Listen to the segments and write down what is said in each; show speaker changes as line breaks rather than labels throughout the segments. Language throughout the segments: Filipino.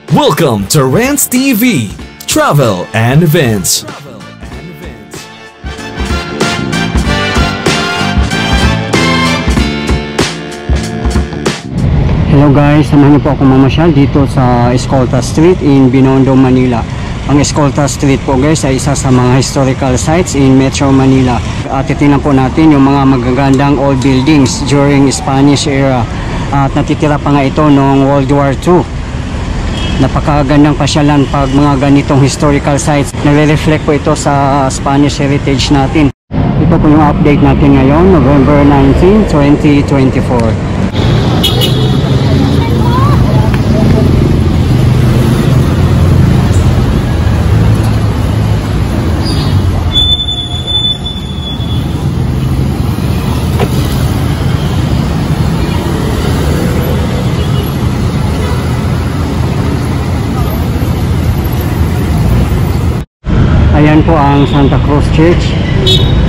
Welcome to Rants TV, Travel and Events.
Hello guys, samahan niyo po ako mamasyal dito sa Escolta Street in Binondo, Manila. Ang Escolta Street po guys ay isa sa mga historical sites in Metro Manila. At titingnan po natin yung mga magagandang old buildings during Spanish era. At natitira pa nga ito noong World War II. Napakagandang pasyalan pag mga ganitong historical sites. Nagre-reflect po ito sa Spanish heritage natin. Ito po yung update natin ngayon, November 19, 2024. Ayan po ang Santa Cruz Church.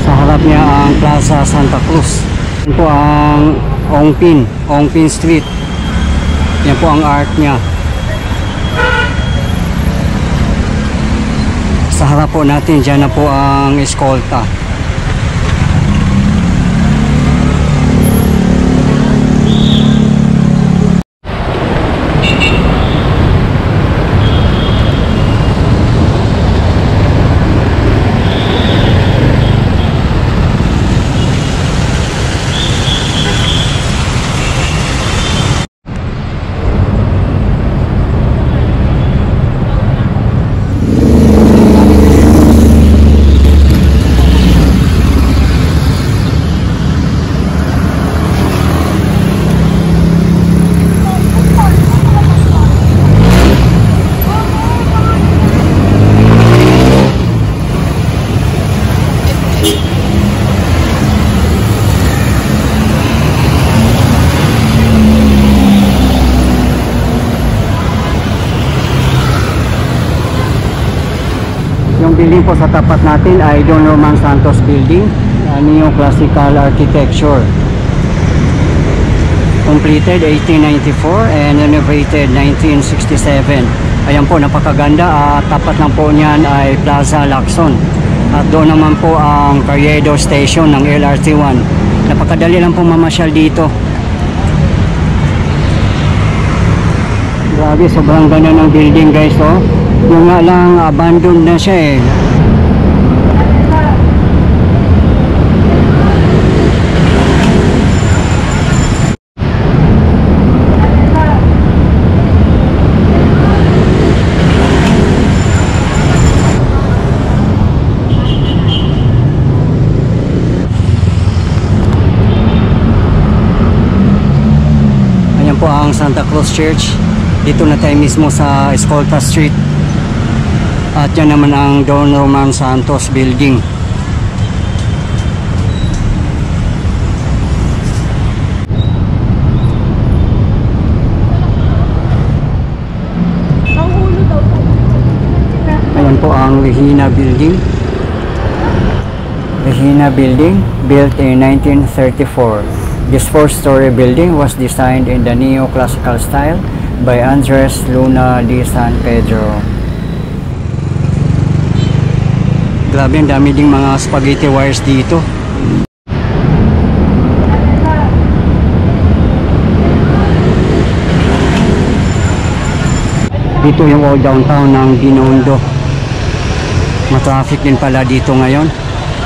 Sa harap niya ang Plaza Santa Cruz. Ayan po ang Ongpin Street. Yan po ang art niya. Sa harap po natin, dyan na po ang Escolta. Yung building po sa tapat natin ay Don Roman Santos Building, Neoclassical Architecture. Completed 1894 and renovated 1967. Ayan po, napakaganda at tapat lang po niyan ay Plaza Lacson. At doon naman po ang Carriedo Station ng LRT1. Napakadali lang po mamasyal dito. Grabe, sobrang ganda ng building guys, oh. Yung nga lang abandoned na siya eh. Ayan po ang Santa Cruz Church. Dito na tayo mismo sa Escolta Street. At yan naman ang Don Roman Santos Building. Ayan po ang Regina Building. Regina Building, built in 1934. This four-story building was designed in the neoclassical style by Andres Luna de San Pedro. Grabe, ang dami ding mga spaghetti wires dito. Dito yung old downtown ng Binondo. Matraffic din pala dito ngayon.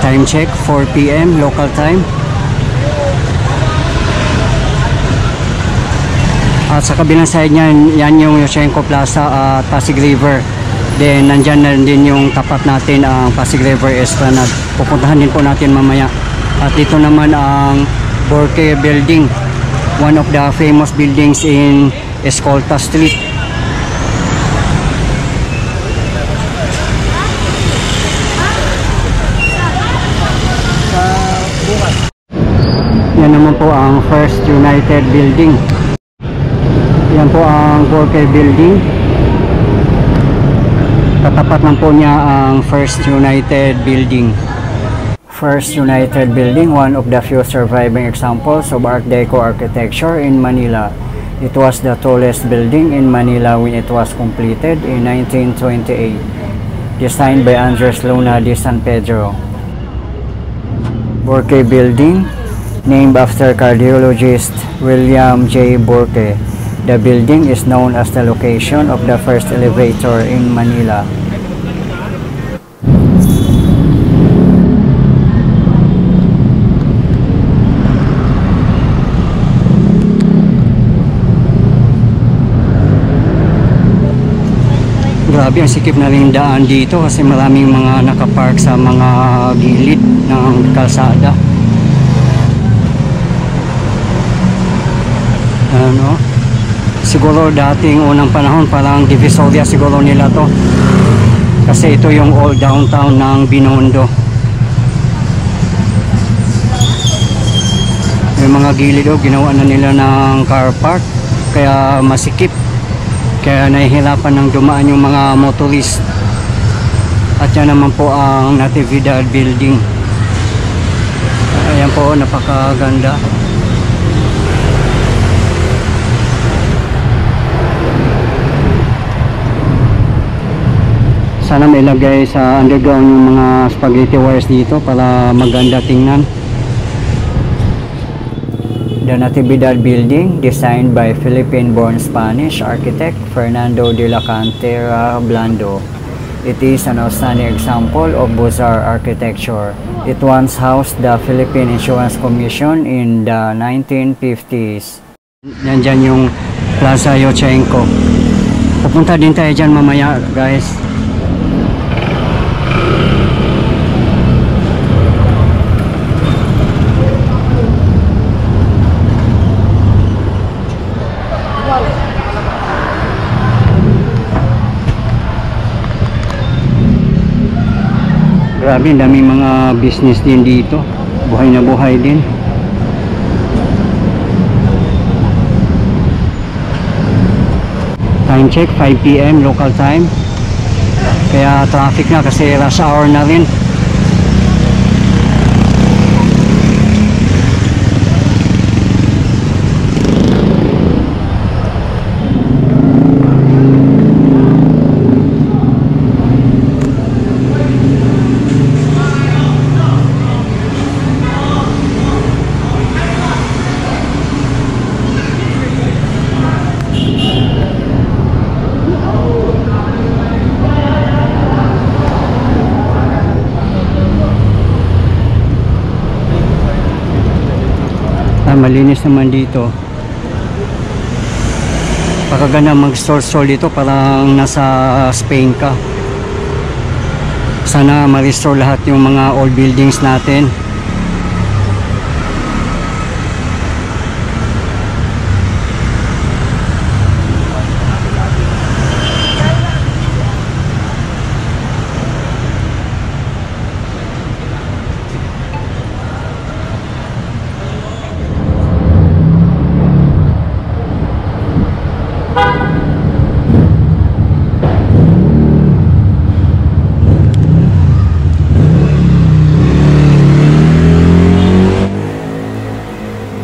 Time check, 4 PM local time. At sa kabilang side niyan, yan yung Yoshenko Plaza at Pasig River. Then nandyan na din yung tapat natin ang Pasig River Esplanade. Pupuntahan din po natin mamaya. At dito naman ang Borque Building, one of the famous buildings in Escolta Street. Yan naman po ang First United Building. Yan po ang Borque Building. Katapat lang po niya ang First United Building. First United Building, one of the few surviving examples of Art Deco architecture in Manila. It was the tallest building in Manila when it was completed in 1928, designed by Andres Luna de San Pedro. Burke Building, named after cardiologist William J. Burke. The building is known as the location of the first elevator in Manila. Grabe, ang sikip na rin daan dito kasi maraming mga nakapark sa mga gilid ng kalsada. Ano? Siguro dating unang panahon parang Divisoria siguro nila to. Kasi ito yung old downtown ng Binondo. Yung mga gilid ginawa na nila ng car park kaya masikip. Kaya nahihirapan ng dumaan yung mga motorist. At yan naman po ang Natividad Building. Ayan po, napakaganda. Sana may ilagay sa underground yung mga spaghetti wires dito para maganda tingnan. The Natividad Building, designed by Philippine-born Spanish architect Fernando de la Cantera Blando. It is an outstanding example of Beaux-Arts architecture. It once housed the Philippine Insurance Commission in the 1950s. Nandyan yung Plaza Yochenko. Pupunta din tayo dyan mamaya, guys. Grabe, daming mga business din dito. Buhay na buhay din. Time check, 5 PM local time. Kaya traffic na kasi rush hour na rin. Malinis naman dito. Pakaganda mag-store dito, parang nasa Spain ka. Sana ma-restore lahat yung mga old buildings natin.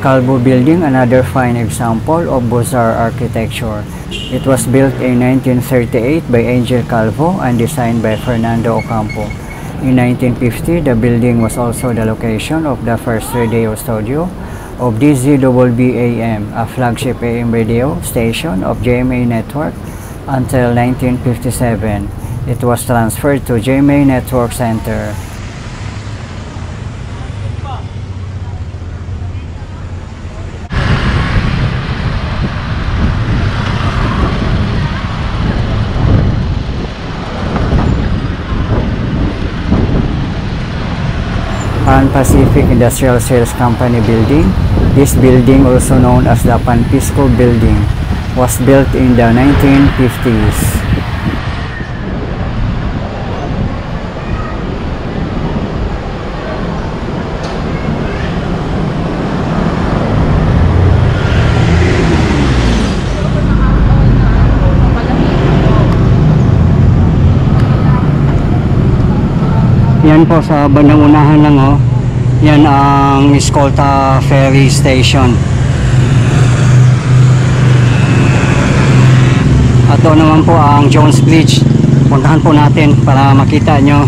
Calvo Building, another fine example of Beaux-Arts architecture. It was built in 1938 by Angel Calvo and designed by Fernando Ocampo. In 1950, the building was also the location of the first radio studio of DZBB-AM, a flagship AM radio station of GMA Network. Until 1957, it was transferred to GMA Network Center. Pan Pacific Industrial Sales Company Building. This building, also known as the Panpisco Building, was built in the 1950s. Yan po sa bandang unahan lang yan ang Escolta Ferry Station. At doon naman po ang Jones Bridge. Puntahan po natin para makita nyo.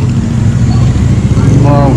Wow.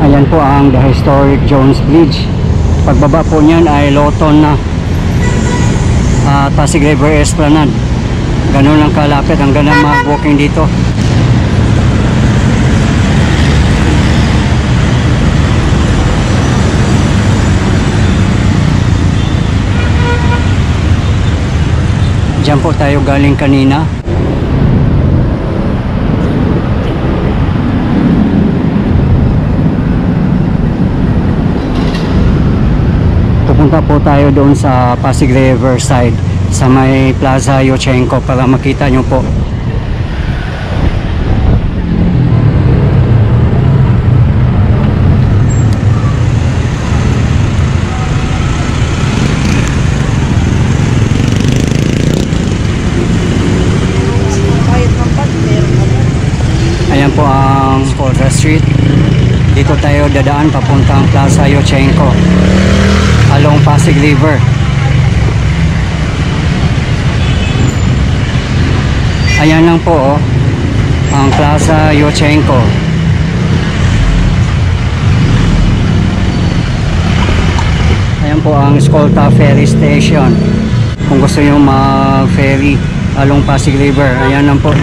Ayan po ang the historic Jones Bridge. Pagbaba po niyan ay Lawton na Pasig River Esplanade. Ganun lang kalapit, ang ganda mag-walking dito. Diyan po tayo galing kanina. Pupunta po tayo doon sa Pasig River side sa may Plaza Yochenko para makita nyo po. Ayan po ang Skolta Street. Dito tayo dadaan papuntang Plaza Yochenko along Pasig River. Ayan lang po ang Plaza Yochenko. Ayan po ang Skolta Ferry Station. Kung gusto nyo mag-ferry along Pasig River, ayan lang po.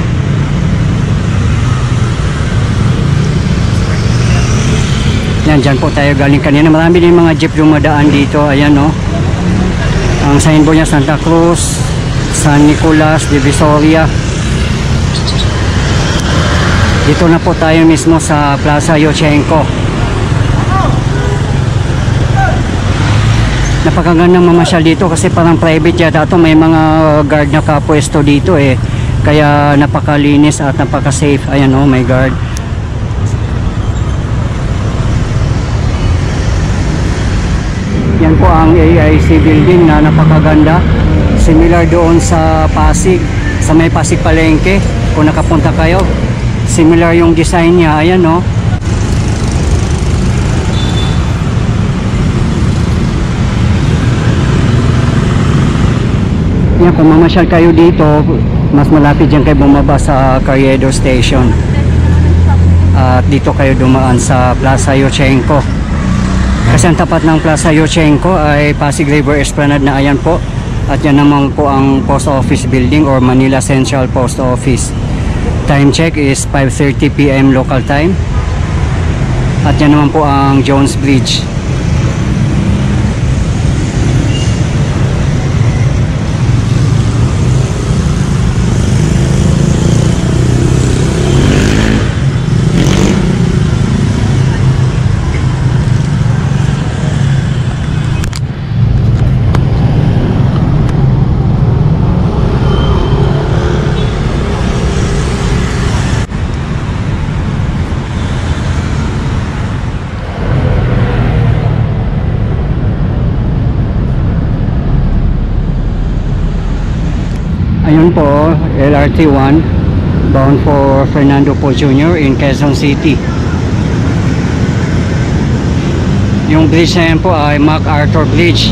Yan, dyan po tayo galing kanina. Marami din mga jeep lumadaan dito. Ayan ang signboard niya, Santa Cruz, San Nicolas, Divisoria. Dito na po tayo mismo sa Plaza Yochenko. Napakagandang mamasyal dito kasi parang private yata ito. May mga guard na kapwesto dito kaya napakalinis at napaka-safe. Ayan may guard. Yan po ang AIC building na napakaganda. Similar doon sa Pasig, sa may Pasig Palengke. Kung nakapunta kayo, similar yung design niya. Ayan Yan, kung mamasyal kayo dito, mas malapit dyan kayo bumaba sa Carriedo Station. At dito kayo dumaan sa Plaza Yochenko. Kasi ang tapat ng Plaza Yochenko ay Pasig River Esplanade na ayan po. At yan naman po ang Post Office Building or Manila Central Post Office. Time check is 5:30 PM local time. At yan naman po ang Jones Bridge. Ayun po, LRT 1 bound for Fernando Po Jr. in Quezon City. Yung bridge na yan po ay MacArthur Bridge.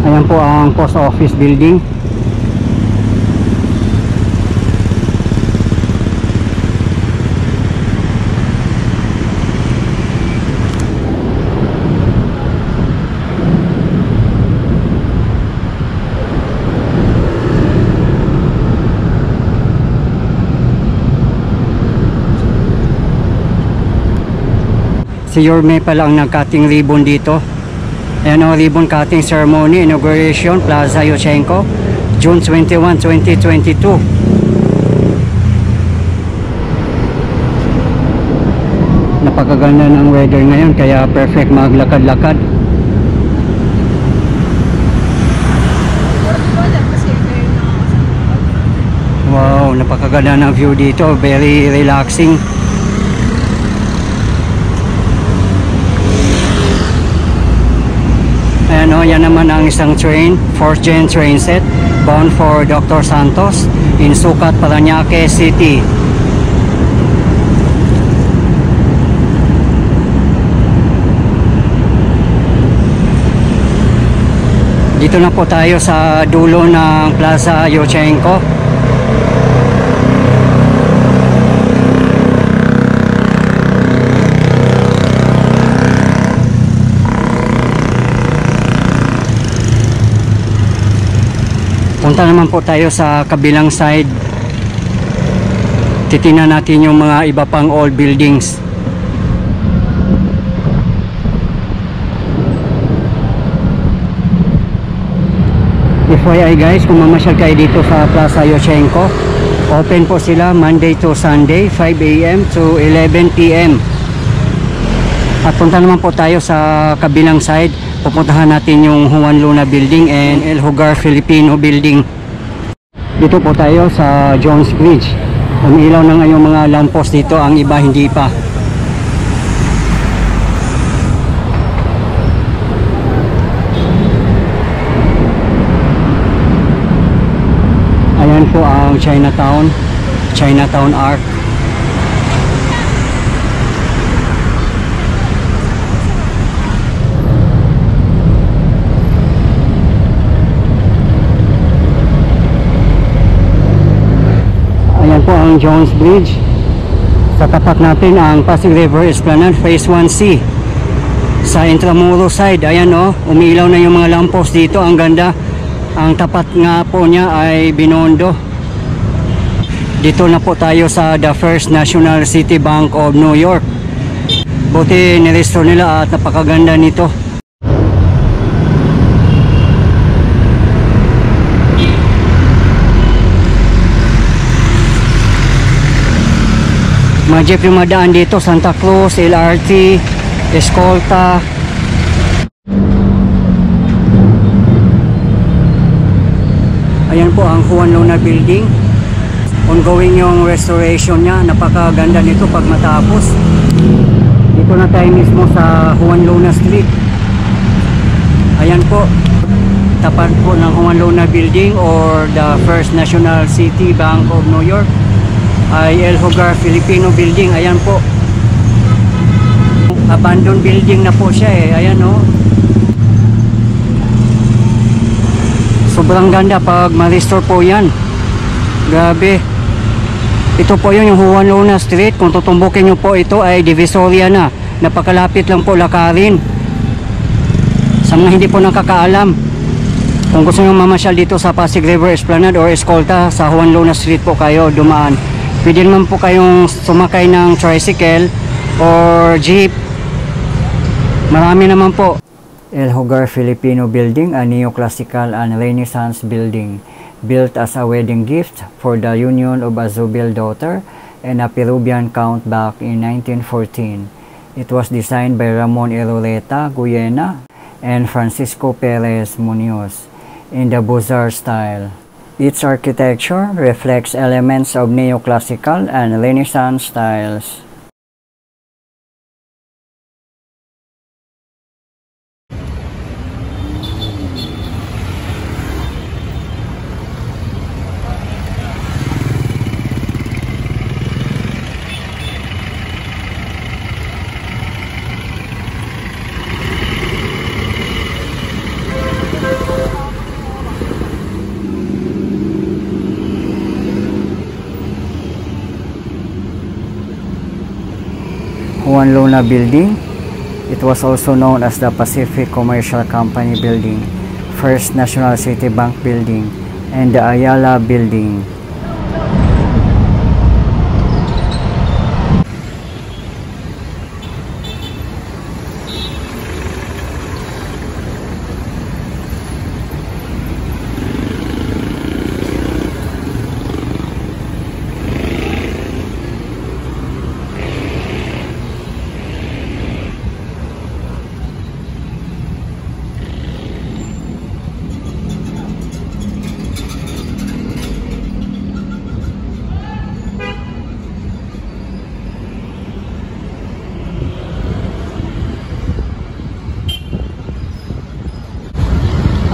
Ayan po ang Post Office Building. Si Yorme pala ang nag-cutting ribbon dito. Ayan o, ribbon cutting ceremony, inauguration, Plaza Yushchenko, June 21, 2022. Napakaganda ng weather ngayon, kaya perfect maglakad-lakad. Wow, napakaganda ng view dito, very relaxing. Ayan o, yan naman ang isang train, 4th gen train set, bound for Dr. Santos in Sucat, Parañaque City. Dito na po tayo sa dulo ng Plaza Yushchenko. Punta naman po tayo sa kabilang side. Titingnan natin yung mga iba pang old buildings. FYI guys, kung mamasyal kayo dito sa Plaza Yushchenko, open po sila Monday to Sunday, 5 AM to 11 PM. At punta naman po tayo sa kabilang side. Pupuntahan natin yung Juan Luna Building and El Hogar Filipino Building. Dito po tayo sa Jones Bridge. Umiilaw na nga yung mga lamppost dito, ang iba hindi pa. Ayan po ang Chinatown Arc. Ayan po ang Jones Bridge. Sa tapat natin ang Pasig River Esplanade Phase 1C. Sa Intramuros side, ayan o, umiilaw na yung mga lamppost dito. Ang ganda. Ang tapat nga po niya ay Binondo. Dito na po tayo sa The First National City Bank of New York. Buti nirestore nila at napakaganda nito. Mga jeep yung madaan dito, Santa Cruz, LRT, Escolta. Ayan po ang Juan Luna Building. Ongoing yung restoration niya. Napakaganda nito pag matapos. Dito na tayo mismo sa Juan Luna Street. Ayan po, tapat po ng Juan Luna Building or the First National City Bank of New York ay El Hogar Filipino Building. Ayan po, abandoned building na po siya eh. Ayan o, sobrang ganda pag ma-restore po yan. Grabe. Ito po yun yung Juan Luna Street. Kung tutumbukin nyo po, ito ay Divisoria na. Napakalapit lang po lakarin. Sa mga hindi po nakakaalam, kung gusto nyo mamasyal dito sa Pasig River Esplanade or Escolta, sa Juan Luna Street po kayo dumaan. Pwede naman po kayong sumakay ng tricycle or jeep. Marami naman po. El Hogar Filipino Building, a neoclassical and Renaissance building built as a wedding gift for the union of a Zubel daughter and a Peruvian count back in 1914. It was designed by Ramon Irureta Guyena and Francisco Perez Munoz in the Beaux-Arts style. Its architecture reflects elements of neoclassical and Renaissance styles. Juan Luna Building. It was also known as the Pacific Commercial Company Building, First National City Bank Building, and the Ayala Building.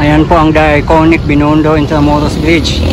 Ayan po ang the iconic Binondo Intramuros Bridge.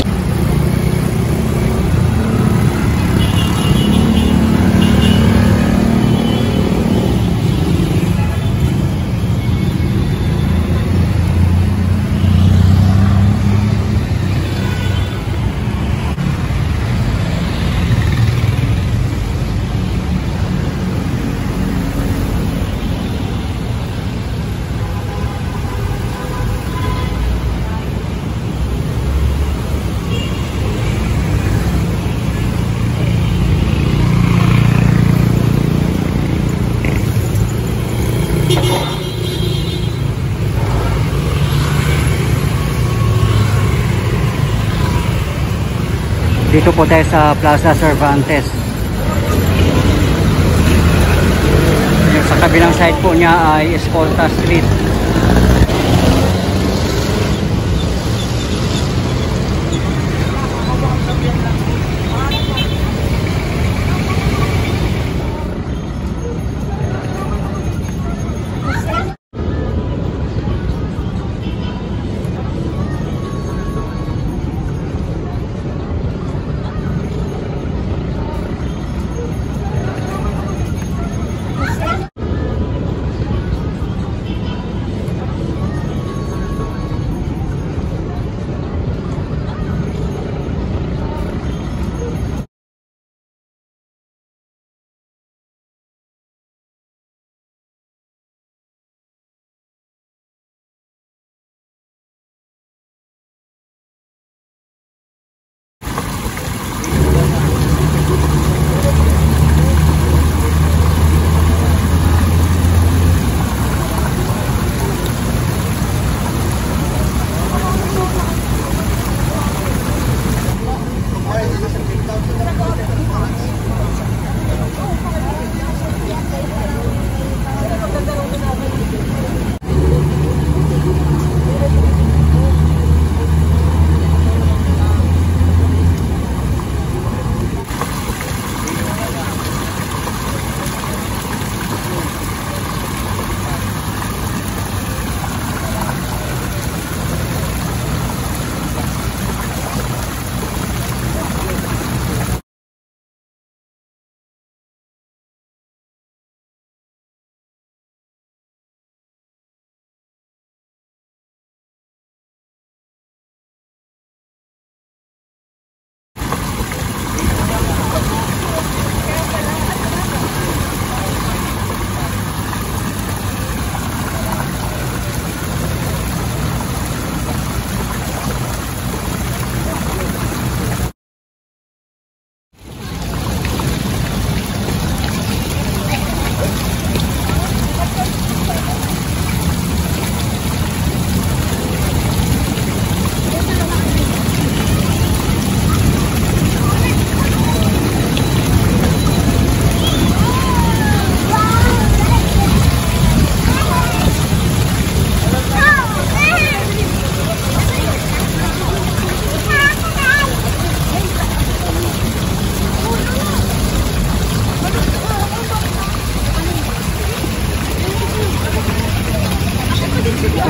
Dito po tayo sa Plaza Cervantes. Sa kabilang side po niya ay Escolta Street.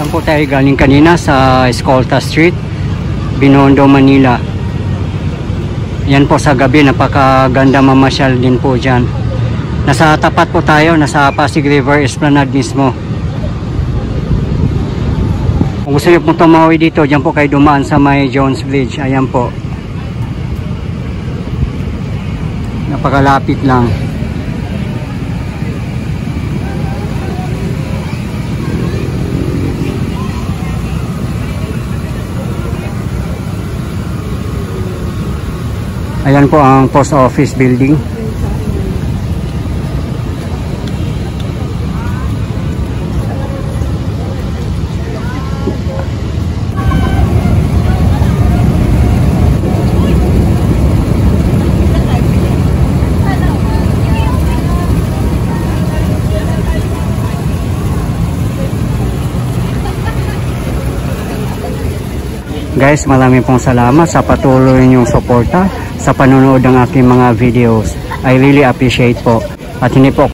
Yan po tayo galing kanina sa Escolta Street, Binondo, Manila. Yan po sa gabi, napakaganda mamasyal din po dyan. Nasa tapat po tayo, nasa Pasig River Esplanade mismo. Kung gusto nyo pong tumawi dito, dyan po kayo dumaan sa may Jones Bridge. Ayan po, napakalapit lang. Ayan po ang post office building. Guys, maraming pong salamat sa patuloy niyong suporta sa panonood ng aking mga videos. I really appreciate po. At hindi po